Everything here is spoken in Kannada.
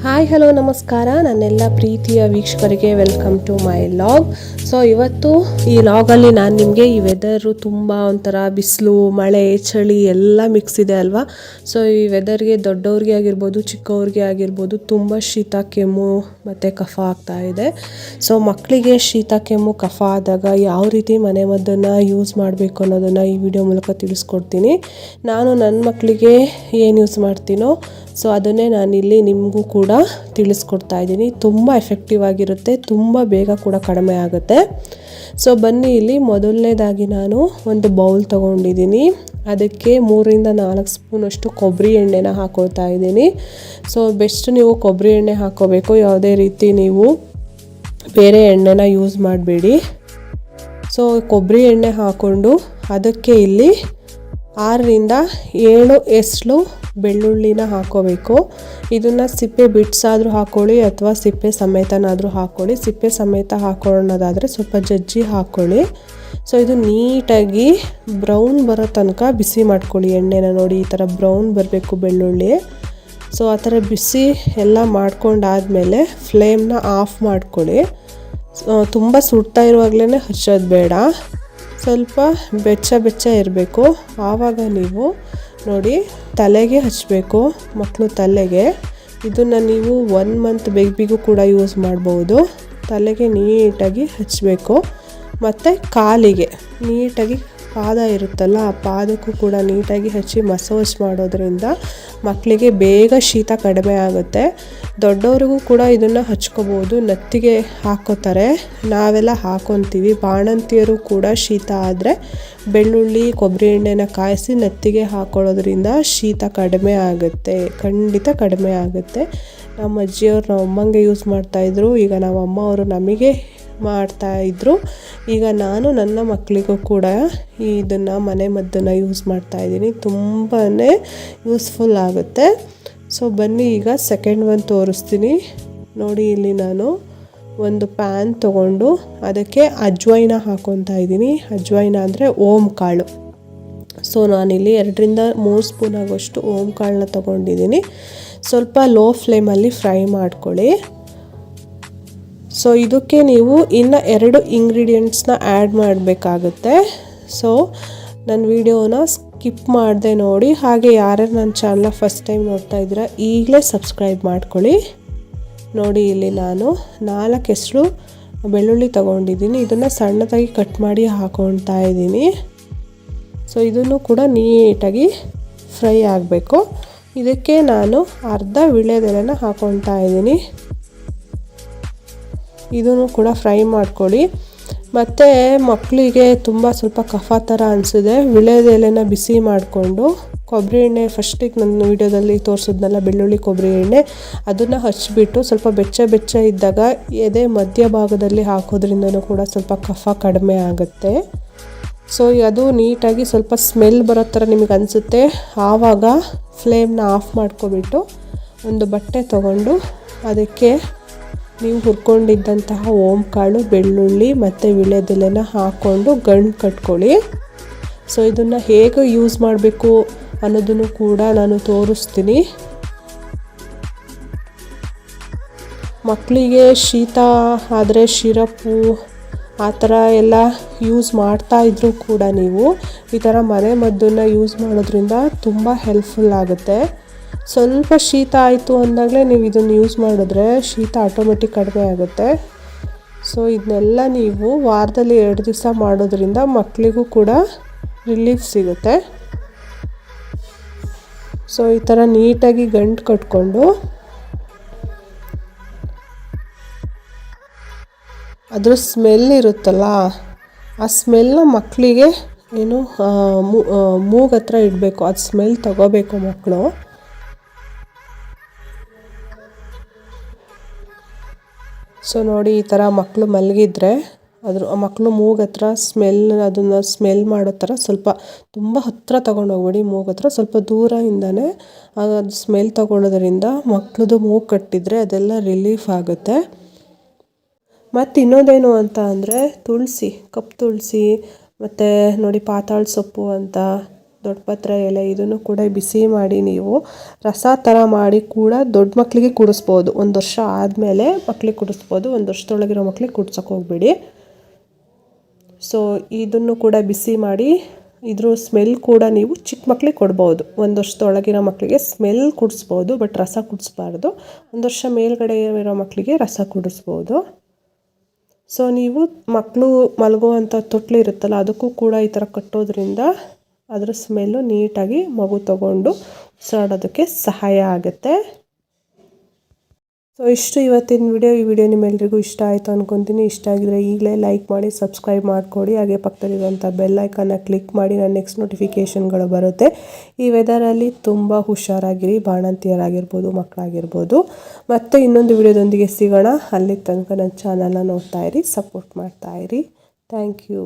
ಹಾಯ್ ಹಲೋ ನಮಸ್ಕಾರ ನನ್ನೆಲ್ಲ ಪ್ರೀತಿಯ ವೀಕ್ಷಕರಿಗೆ welcome to my vlog. So ಇವತ್ತು ಈ ಲಾಗಲ್ಲಿ ನಾನು ನಿಮಗೆ ಈ ವೆದರು ತುಂಬ ಒಂಥರ ಬಿಸಿಲು ಮಳೆ ಚಳಿ ಎಲ್ಲ ಮಿಕ್ಸ್ ಇದೆ ಅಲ್ವಾ. ಸೊ ಈ ವೆದರ್ಗೆ ದೊಡ್ಡವ್ರಿಗೆ ಆಗಿರ್ಬೋದು ಚಿಕ್ಕವ್ರಿಗೆ ಆಗಿರ್ಬೋದು ತುಂಬ ಶೀತ ಕೆಮ್ಮು ಮತ್ತು ಕಫ ಆಗ್ತಾ ಇದೆ. ಸೊ ಮಕ್ಕಳಿಗೆ ಶೀತ ಕೆಮ್ಮು ಕಫ ಆದಾಗ ಯಾವ ರೀತಿ ಮನೆಮದ್ದನ್ನು ಯೂಸ್ ಮಾಡಬೇಕು ಅನ್ನೋದನ್ನು ಈ ವಿಡಿಯೋ ಮೂಲಕ ತಿಳಿಸ್ಕೊಡ್ತೀನಿ. ನಾನು ನನ್ನ ಮಕ್ಕಳಿಗೆ ಏನು ಯೂಸ್ ಮಾಡ್ತೀನೋ ಸೊ ಅದನ್ನೇ ನಾನಿಲ್ಲಿ ನಿಮಗೂ ಕೂಡ ತಿಳಿಸ್ಕೊಡ್ತಾ ಇದ್ದೀನಿ. ತುಂಬ ಎಫೆಕ್ಟಿವ್ ಆಗಿರುತ್ತೆ, ತುಂಬ ಬೇಗ ಕೂಡ ಕಡಿಮೆ ಆಗುತ್ತೆ. ಸೊ ಬನ್ನಿ, ಇಲ್ಲಿ ಮೊದಲನೇದಾಗಿ ನಾನು ಒಂದು ಬೌಲ್ ತೊಗೊಂಡಿದ್ದೀನಿ. ಅದಕ್ಕೆ 3-4 ಸ್ಪೂನಷ್ಟು ಕೊಬ್ಬರಿ ಎಣ್ಣೆನ ಹಾಕೊಳ್ತಾ ಇದ್ದೀನಿ. ಸೊ ಬೆಸ್ಟ್ ನೀವು ಕೊಬ್ಬರಿ ಎಣ್ಣೆ ಹಾಕ್ಕೋಬೇಕು, ಯಾವುದೇ ರೀತಿ ನೀವು ಬೇರೆ ಎಣ್ಣೆನ ಯೂಸ್ ಮಾಡಬೇಡಿ. ಸೊ ಕೊಬ್ಬರಿ ಎಣ್ಣೆ ಹಾಕ್ಕೊಂಡು ಅದಕ್ಕೆ ಇಲ್ಲಿ 6-7 ಎಸಳು ಬೆಳ್ಳುಳ್ಳಿನ ಹಾಕ್ಕೋಬೇಕು. ಇದನ್ನು ಸಿಪ್ಪೆ ಬಿಡ್ಸಾದರೂ ಹಾಕ್ಕೊಳ್ಳಿ ಅಥವಾ ಸಿಪ್ಪೆ ಸಮೇತನಾದರೂ ಹಾಕ್ಕೊಳ್ಳಿ. ಸಿಪ್ಪೆ ಸಮೇತ ಹಾಕೊಳ್ಳೋದಾದರೆ ಸ್ವಲ್ಪ ಜಜ್ಜಿ ಹಾಕ್ಕೊಳ್ಳಿ. ಸೊ ಇದು ನೀಟಾಗಿ ಬ್ರೌನ್ ಬರೋ ತನಕ ಬಿಸಿ ಮಾಡ್ಕೊಳ್ಳಿ ಎಣ್ಣೆನ. ನೋಡಿ ಈ ಥರ ಬ್ರೌನ್ ಬರಬೇಕು ಬೆಳ್ಳುಳ್ಳಿ. ಸೊ ಆ ಥರ ಬಿಸಿ ಎಲ್ಲ ಮಾಡ್ಕೊಂಡಾದಮೇಲೆ ಫ್ಲೇಮ್ನ ಆಫ್ ಮಾಡ್ಕೊಳ್ಳಿ. ತುಂಬ ಸುಡ್ತಾ ಇರುವಾಗಲೇ ಹಚ್ಚೋದು ಬೇಡ, ಸ್ವಲ್ಪ ಬೆಚ್ಚ ಇರಬೇಕು. ಆವಾಗ ನೀವು ನೋಡಿ ತಲೆಗೆ ಹಚ್ಚಬೇಕು, ಮಕ್ಕಳು ತಲೆಗೆ. ಇದನ್ನು ನೀವು 1 ಮಂತ್ ಬೇಬಿಗೂ ಕೂಡ ಯೂಸ್ ಮಾಡ್ಬೋದು. ತಲೆಗೆ ನೀಟಾಗಿ ಹಚ್ಚಬೇಕು. ಮತ್ತು ಕಾಲಿಗೆ ನೀಟಾಗಿ ಪಾದ ಇರುತ್ತಲ್ಲ ಆ ಪಾದಕ್ಕೂ ಕೂಡ ನೀಟಾಗಿ ಹಚ್ಚಿ ಮಸಾಜ್ ಮಾಡೋದ್ರಿಂದ ಮಕ್ಕಳಿಗೆ ಬೇಗ ಶೀತ ಕಡಿಮೆ ಆಗುತ್ತೆ. ದೊಡ್ಡವ್ರಿಗೂ ಕೂಡ ಇದನ್ನು ಹಚ್ಕೋಬೋದು, ನೆತ್ತಿಗೆ ಹಾಕ್ಕೋತಾರೆ, ನಾವೆಲ್ಲ ಹಾಕ್ಕೊತೀವಿ. ಬಾಣಂತಿಯರು ಕೂಡ ಶೀತ ಆದರೆ ಬೆಳ್ಳುಳ್ಳಿ ಕೊಬ್ಬರಿ ಎಣ್ಣೆನ ಕಾಯಿಸಿ ನೆತ್ತಿಗೆ ಹಾಕ್ಕೊಳ್ಳೋದ್ರಿಂದ ಶೀತ ಕಡಿಮೆ ಆಗುತ್ತೆ, ಖಂಡಿತ ಕಡಿಮೆ ಆಗುತ್ತೆ. ನಮ್ಮ ಅಜ್ಜಿಯವರು ನಮ್ಮ ಅಮ್ಮಂಗೆ ಯೂಸ್ ಮಾಡ್ತಾಯಿದ್ರು, ಈಗ ನಮ್ಮ ಅಮ್ಮ ಅವರು ನಮಗೆ ಮಾಡ್ತಾಯಿದ್ರು. ಈಗ ನಾನು ನನ್ನ ಮಕ್ಕಳಿಗೂ ಕೂಡ ಇದನ್ನು ಮದ್ದನ್ನು ಯೂಸ್ ಮಾಡ್ತಾಯಿದ್ದೀನಿ. ತುಂಬಾ ಯೂಸ್ಫುಲ್ ಆಗುತ್ತೆ. ಸೊ ಬನ್ನಿ ಈಗ ಸೆಕೆಂಡ್ ಒನ್ ತೋರಿಸ್ತೀನಿ. ನೋಡಿ ಇಲ್ಲಿ ನಾನು ಒಂದು ಪ್ಯಾನ್ ತೊಗೊಂಡು ಅದಕ್ಕೆ ಅಜ್ವೈನ ಹಾಕ್ಕೊತಾ ಇದ್ದೀನಿ. ಅಜ್ವೈನ ಅಂದರೆ ಓಮ್ ಕಾಳು. ಸೊ ನಾನಿಲ್ಲಿ 2-3 ಸ್ಪೂನ್ ಆಗೋಷ್ಟು ಓಮ್ ಕಾಳನ್ನ ತೊಗೊಂಡಿದ್ದೀನಿ. ಸ್ವಲ್ಪ ಲೋ ಫ್ಲೇಮಲ್ಲಿ ಫ್ರೈ ಮಾಡ್ಕೊಳ್ಳಿ. ಸೊ ಇದಕ್ಕೆ ನೀವು ಇನ್ನು 2 ಇಂಗ್ರೀಡಿಯೆಂಟ್ಸ್ನ ಆ್ಯಡ್ ಮಾಡಬೇಕಾಗುತ್ತೆ. ಸೊ ನನ್ನ ವಿಡಿಯೋನ ಸ್ಕಿಪ್ ಮಾಡದೆ ನೋಡಿ. ಹಾಗೆ ಯಾರ್ಯಾರು ನನ್ನ ಚಾನಲ್ನ ಫಸ್ಟ್ ಟೈಮ್ ನೋಡ್ತಾ ಇದ್ದೀರಾ ಈಗಲೇ ಸಬ್ಸ್ಕ್ರೈಬ್ ಮಾಡ್ಕೊಳ್ಳಿ. ನೋಡಿ ಇಲ್ಲಿ ನಾನು 4 ಎಸಳು ಬೆಳ್ಳುಳ್ಳಿ ತೊಗೊಂಡಿದ್ದೀನಿ. ಇದನ್ನು ಸಣ್ಣದಾಗಿ ಕಟ್ ಮಾಡಿ ಹಾಕೊಳ್ತಾ ಇದ್ದೀನಿ. ಸೊ ಇದನ್ನು ಕೂಡ ನೀಟಾಗಿ ಫ್ರೈ ಆಗಬೇಕು. ಇದಕ್ಕೆ ನಾನು ಅರ್ಧ ವೀಳ್ಯದೆಲೆನ ಹಾಕೊಳ್ತಾ ಇದ್ದೀನಿ. ಇದನ್ನು ಕೂಡ ಫ್ರೈ ಮಾಡ್ಕೊಳ್ಳಿ. ಮತ್ತು ಮಕ್ಕಳಿಗೆ ಸ್ವಲ್ಪ ಕಫ ಥರ ಅನಿಸಿದೆ, ವೀಳ್ಯದೆಲೆನ ಬಿಸಿ ಮಾಡಿಕೊಂಡು ಕೊಬ್ಬರಿ ಎಣ್ಣೆ ಫಸ್ಟಿಗೆ ನನ್ನ ವೀಡಿಯೋದಲ್ಲಿ ತೋರಿಸಿದ್ನಲ್ಲ ಬೆಳ್ಳುಳ್ಳಿ ಕೊಬ್ಬರಿ ಎಣ್ಣೆ, ಅದನ್ನು ಹಚ್ಚಿಬಿಟ್ಟು ಸ್ವಲ್ಪ ಬೆಚ್ಚ ಇದ್ದಾಗ ಎದೆ ಮಧ್ಯಭಾಗದಲ್ಲಿ ಹಾಕೋದ್ರಿಂದನೂ ಕೂಡ ಸ್ವಲ್ಪ ಕಫ ಕಡಿಮೆ ಆಗುತ್ತೆ. ಸೊ ಅದು ನೀಟಾಗಿ ಸ್ವಲ್ಪ ಸ್ಮೆಲ್ ಬರೋ ಥರ ನಿಮಗೆ ಅನಿಸುತ್ತೆ. ಆವಾಗ ಫ್ಲೇಮ್ನ ಆಫ್ ಮಾಡ್ಕೊಬಿಟ್ಟು ಒಂದು ಬಟ್ಟೆ ತೊಗೊಂಡು ಅದಕ್ಕೆ ನೀವು ಹುರ್ಕೊಂಡಿದ್ದಂತಹ ಓಮ್ ಕಾಳು ಬೆಳ್ಳುಳ್ಳಿ ಮತ್ತು ವೀಳ್ಯದೆಲೆನ ಹಾಕ್ಕೊಂಡು ಗಂಟು ಕಟ್ಕೊಳ್ಳಿ. ಸೊ ಇದನ್ನು ಹೇಗೆ ಯೂಸ್ ಮಾಡಬೇಕು ಅನ್ನೋದನ್ನು ಕೂಡ ನಾನು ತೋರಿಸ್ತೀನಿ. ಮಕ್ಕಳಿಗೆ ಶೀತ ಆದರೆ ಶಿರಪ್ಪು ಆ ಥರ ಎಲ್ಲ ಯೂಸ್ ಮಾಡ್ತಾಯಿದ್ರು ಕೂಡ ನೀವು ಈ ಥರ ಮದ್ದನ್ನು ಯೂಸ್ ಮಾಡೋದ್ರಿಂದ ತುಂಬ ಹೆಲ್ಪ್ಫುಲ್ ಆಗುತ್ತೆ. ಸ್ವಲ್ಪ ಶೀತ ಆಯಿತು ಅಂದಾಗಲೇ ನೀವು ಇದನ್ನು ಯೂಸ್ ಮಾಡಿದ್ರೆ ಶೀತ ಆಟೋಮೆಟಿಕ್ ಕಡಿಮೆ ಆಗುತ್ತೆ. ಸೊ ಇದನ್ನೆಲ್ಲ ನೀವು ವಾರದಲ್ಲಿ 2 ದಿವಸ ಮಾಡೋದ್ರಿಂದ ಮಕ್ಕಳಿಗೂ ಕೂಡ ರಿಲೀಫ್ ಸಿಗುತ್ತೆ. ಸೊ ಈ ಥರ ನೀಟಾಗಿ ಗಂಟು ಕಟ್ಕೊಂಡು ಅದ್ರ ಸ್ಮೆಲ್ ಇರುತ್ತಲ್ಲ ಆ ಸ್ಮೆಲ್ನ ಮಕ್ಕಳಿಗೆ ಮೂಗು ಹತ್ರ ಇಡಬೇಕು. ಅದು ಸ್ಮೆಲ್ ತಗೋಬೇಕು ಮಕ್ಕಳು. ಸೊ ನೋಡಿ ಈ ಥರ ಮಕ್ಕಳು ಮಲಗಿದ್ರೆ ಮಕ್ಕಳು ಮೂಗು ಹತ್ರ ಅದನ್ನು ಸ್ಮೆಲ್ ಮಾಡೋ ಥರ ಸ್ವಲ್ಪ ತುಂಬ ಹತ್ತಿರ ತೊಗೊಂಡೋಗ್ಬೇಡಿ. ಮೂಗು ಹತ್ರ ಸ್ವಲ್ಪ ದೂರದಿಂದನೇ ಅದು ಸ್ಮೆಲ್ ತೊಗೊಳೋದ್ರಿಂದ ಮಕ್ಕಳದು ಮೂಗು ಕಟ್ಟಿದರೆ ಅದೆಲ್ಲ ರಿಲೀಫ್ ಆಗುತ್ತೆ. ಮತ್ತು ಇನ್ನೊಂದೇನು ಅಂತ ಅಂದರೆ ತುಳಸಿ, ಕಪ್ಪು ತುಳಸಿ ಮತ್ತು ನೋಡಿ ಪಾತಾಳ ಸೊಪ್ಪು ಅಂತ ದೊಡ್ಡಪತ್ರೆ ಎಲೆ ಇದನ್ನು ಕೂಡ ಬಿಸಿ ಮಾಡಿ ನೀವು ರಸ ಥರ ಮಾಡಿ ಕೂಡ ದೊಡ್ಡ ಮಕ್ಕಳಿಗೆ ಕುಡಿಸ್ಬೋದು. 1 ವರ್ಷ ಆದಮೇಲೆ ಮಕ್ಕಳಿಗೆ ಕುಡಿಸ್ಬೋದು, 1 ವರ್ಷದೊಳಗಿರೋ ಮಕ್ಕಳಿಗೆ ಕುಡ್ಸೋಕೆ ಹೋಗ್ಬೇಡಿ. ಸೊ ಇದನ್ನು ಕೂಡ ಬಿಸಿ ಮಾಡಿ ಇದ್ರ ಸ್ಮೆಲ್ ಕೂಡ ನೀವು ಚಿಕ್ಕ ಮಕ್ಕಳಿಗೆ ಕೊಡ್ಬೋದು. 1 ವರ್ಷದೊಳಗಿರೋ ಮಕ್ಕಳಿಗೆ ಸ್ಮೆಲ್ ಕುಡಿಸ್ಬೋದು, ಬಟ್ ರಸ ಕುಡಿಸ್ಬಾರ್ದು. 1 ವರ್ಷ ಮೇಲ್ಗಡೆ ಇರೋ ಮಕ್ಕಳಿಗೆ ರಸ ಕುಡಿಸ್ಬೋದು. ಸೊ ನೀವು ಮಕ್ಕಳು ಮಲಗುವಂಥ ತೊಟ್ಲು ಇರುತ್ತಲ್ಲ, ಅದಕ್ಕೂ ಕೂಡ ಈ ಥರ ಕಟ್ಟೋದ್ರಿಂದ ಅದರ ಸ್ಮೆಲ್ಲು ನೀಟಾಗಿ ಮಗು ತಗೊಂಡು ಉಸಿರಾಡೋದಕ್ಕೆ ಸಹಾಯ ಆಗುತ್ತೆ. ಸೊ ಇಷ್ಟು ಇವತ್ತಿನ ವಿಡಿಯೋ. ಈ ವಿಡಿಯೋ ನಿಮ್ಮೆಲ್ಲರಿಗೂ ಇಷ್ಟ ಆಯಿತು ಅಂದ್ಕೊತೀನಿ. ಇಷ್ಟ ಆಗಿದ್ರೆ ಈಗಲೇ ಲೈಕ್ ಮಾಡಿ, ಸಬ್ಸ್ಕ್ರೈಬ್ ಮಾಡಿಕೊಡಿ. ಹಾಗೆ ಪಕ್ಕದಲ್ಲಿರುವಂಥ ಬೆಲ್ ಐಕನ್ನ ಕ್ಲಿಕ್ ಮಾಡಿ, ನನ್ನ ನೆಕ್ಸ್ಟ್ ನೋಟಿಫಿಕೇಷನ್ಗಳು ಬರುತ್ತೆ. ಈ ವೆದರಲ್ಲಿ ತುಂಬ ಹುಷಾರಾಗಿರಿ, ಬಾಣಂತಿಯರಾಗಿರ್ಬೋದು, ಮಕ್ಕಳಾಗಿರ್ಬೋದು. ಮತ್ತೆ ಇನ್ನೊಂದು ವಿಡಿಯೋದೊಂದಿಗೆ ಸಿಗೋಣ. ಅಲ್ಲಿ ತನಕ ನನ್ನ ಚಾನಲ್ನ ನೋಡ್ತಾಯಿರಿ, ಸಪೋರ್ಟ್ ಮಾಡ್ತಾಯಿರಿ. Thank you.